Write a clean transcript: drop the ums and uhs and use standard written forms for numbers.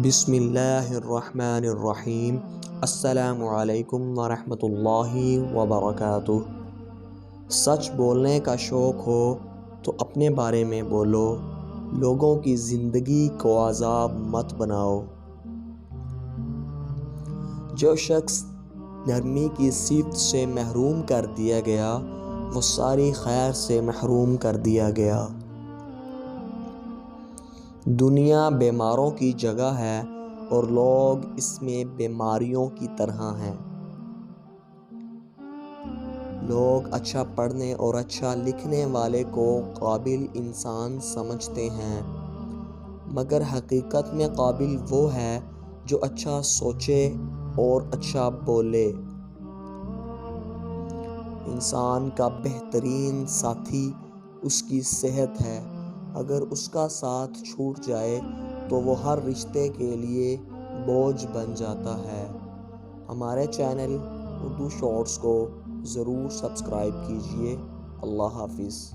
بسم اللہ الرحمن الرحیم۔ السلام علیکم ورحمۃ اللہ وبرکاتہ۔ سچ بولنے کا شوق ہو تو اپنے بارے میں بولو، لوگوں کی زندگی کو عذاب مت بناؤ۔ جو شخص نرمی کی صفت سے محروم کر دیا گیا وہ ساری خیر سے محروم کر دیا گیا۔ دنیا بیماروں کی جگہ ہے اور لوگ اس میں بیماریوں کی طرح ہیں۔ لوگ اچھا پڑھنے اور اچھا لکھنے والے کو قابل انسان سمجھتے ہیں، مگر حقیقت میں قابل وہ ہے جو اچھا سوچے اور اچھا بولے۔ انسان کا بہترین ساتھی اس کی صحت ہے۔ اگر اس کا ساتھ چھوٹ جائے تو وہ ہر رشتے کے لیے بوجھ بن جاتا ہے۔ ہمارے چینل اردو شارٹس کو ضرور سبسکرائب کیجیے۔ اللہ حافظ۔